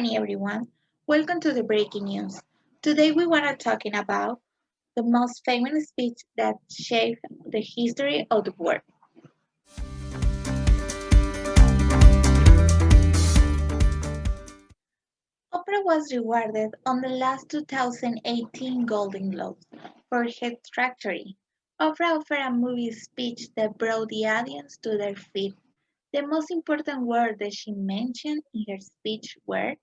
morning, everyone. Welcome to the breaking news. Today we want to talking about the most famous speech that shaped the history of the world. Oprah was rewarded on the last 2018 Golden Globes for her trajectory. Oprah offered a movie speech that brought the audience to their feet. The most important word that she mentioned in her speech were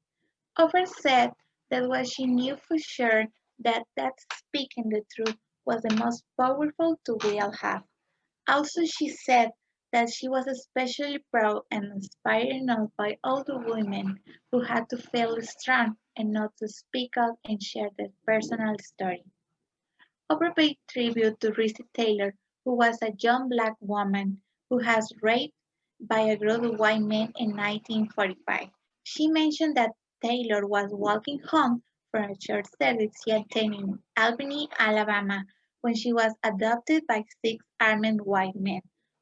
Oprah said that what she knew for sure that speaking the truth was the most powerful tool we'll have. Also, she said that she was especially proud and inspired enough by all the women who had to feel strong enough to speak out and share their personal story. Oprah paid tribute to Reese Taylor, who was a young black woman who was raped by a group of white men in 1945. She mentioned that Taylor was walking home from a church service she attended in Albany, Alabama, when she was abducted by six armed white men,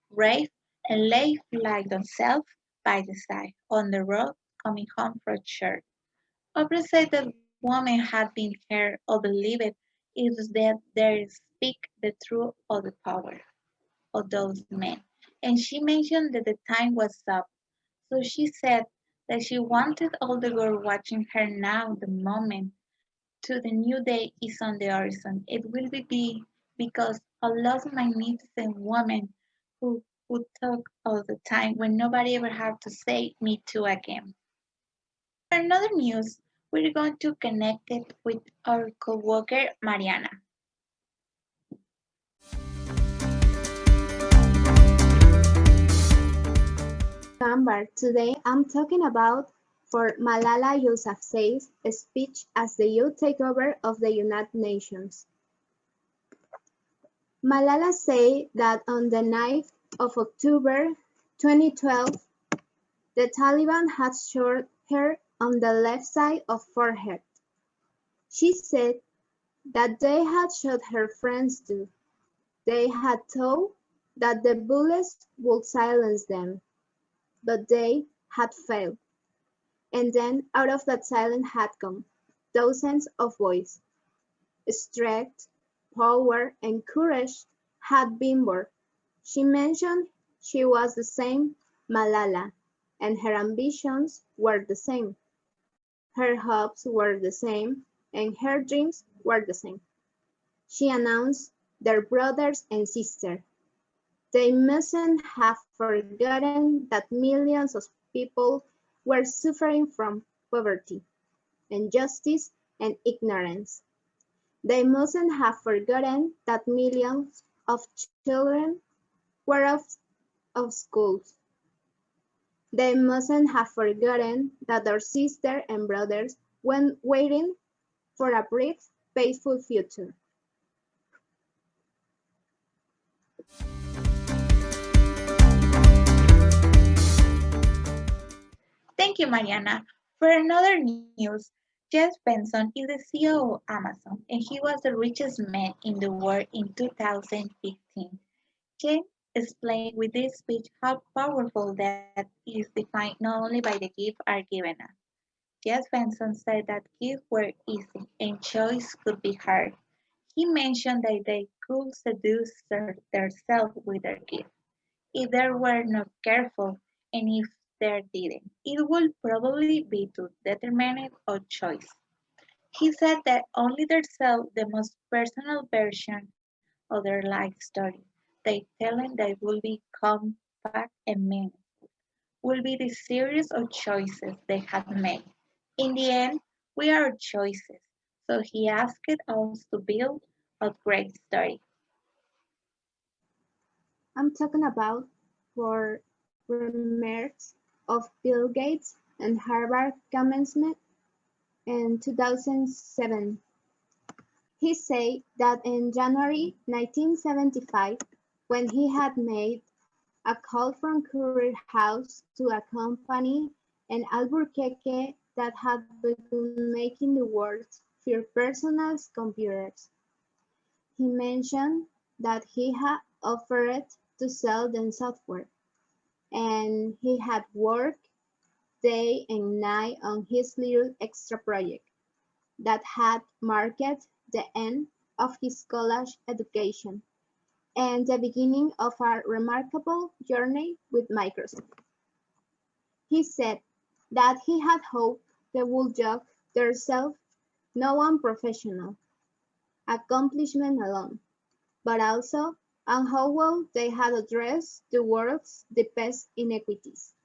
raped, and left like themselves by the side on the road coming home from church. Oprah said that women had been heard or believed is that they speak the truth of the power of those men. And she mentioned that the time was up. So she said that she wanted all the girls watching her now the moment to the new day is on the horizon. It will be because a lot of magnificent women who talk all the time when nobody ever had to say me too again. For another news, we're going to connect it with our coworker Mariana. Amber. Today I'm talking about for Malala Yousafzai's speech as the youth takeover of the United Nations. Malala said that on the 9th of October 2012, the Taliban had shot her on the left side of forehead. She said that they had shot her friends too. They had thought that the bullets would silence them, but they had failed. And then out of that silence had come dozens of voices. Strength, power, and courage had been born. She mentioned she was the same Malala, and her ambitions were the same. Her hopes were the same, and her dreams were the same. She announced their brothers and sisters. They mustn't have forgotten that millions of people were suffering from poverty, injustice, and ignorance. They mustn't have forgotten that millions of children were of schools. They mustn't have forgotten that our sisters and brothers were waiting for a bright, peaceful future. Thank you, Mariana. For another news, Jeff Benson is the CEO of Amazon and he was the richest man in the world in 2015. Jeff explained with this speech how powerful that is defined not only by the gifts are given us. Jeff Benson said that gifts were easy and choice could be hard. He mentioned that they could seduce themselves with their gifts if they were not careful, and if they didn't, it would probably be too determined of choice. He said that only they tell the most personal version of their life story. They telling that will be compact and meaningful, will be the series of choices they have made. In the end, we are choices. So he asked us to build a great story. I'm talking about for remarks of Bill Gates and Harvard commencement in 2007. He said that in January 1975, when he had made a call from Courier House to a company in Albuquerque that had begun making the world's first personal computers, he mentioned that he had offered to sell them software, and he had worked day and night on his little extra project that had marked the end of his college education and the beginning of a remarkable journey with Microsoft. He said that he had hoped they would judge themselves not on professional accomplishment alone, but also on how well they had addressed the world's deepest inequities.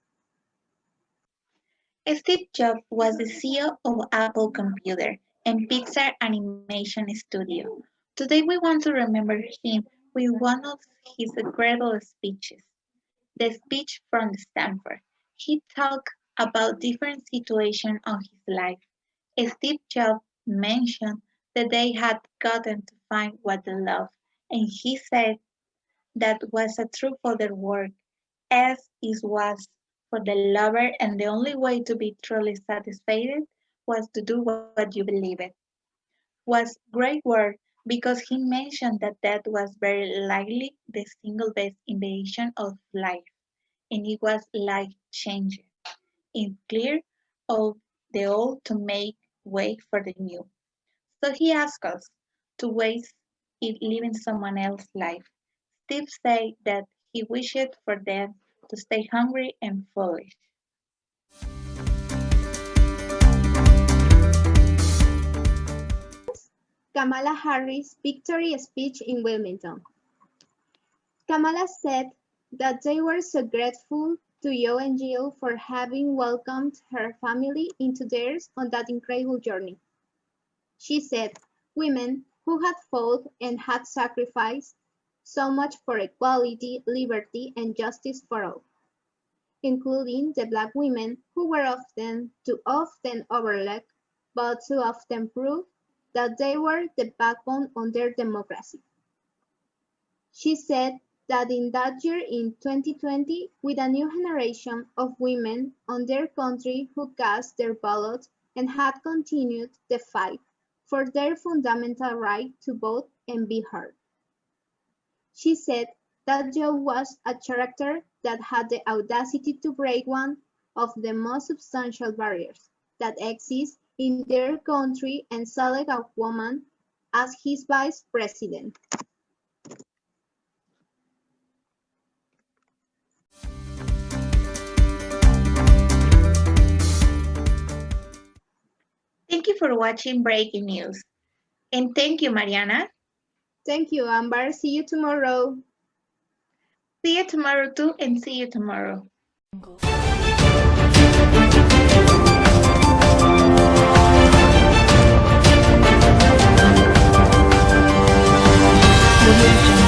Steve Jobs was the CEO of Apple Computer and Pixar Animation Studio. Today we want to remember him with one of his incredible speeches, the speech from Stanford. He talked about different situations of his life. Steve Jobs mentioned that they had gotten to find what they love, and he said that was true for their work, as it was for the lover, and the only way to be truly satisfied was to do what you believe it. Was great word because he mentioned that that was very likely the single best invention of life, and it was life changing. It cleared of the old to make way for the new. So he asked us to waste it living someone else's life. Steve said that he wished for them to stay hungry and foolish. Kamala Harris' victory speech in Wilmington. Kamala said that they were so grateful to Joe and Jill for having welcomed her family into theirs on that incredible journey. She said women who had fought and had sacrificed so much for equality, liberty, and justice for all, including the Black women who were too often overlooked, but too often proved that they were the backbone of their democracy. She said that in that year in 2020, with a new generation of women on their country who cast their ballots and had continued the fight for their fundamental right to vote and be heard. She said that Joe was a character that had the audacity to break one of the most substantial barriers that exist in their country and select a woman as his vice president. Thank you for watching Breaking News. And thank you, Mariana. Thank you, Amber. See you tomorrow. See you tomorrow too, and see you tomorrow. Audio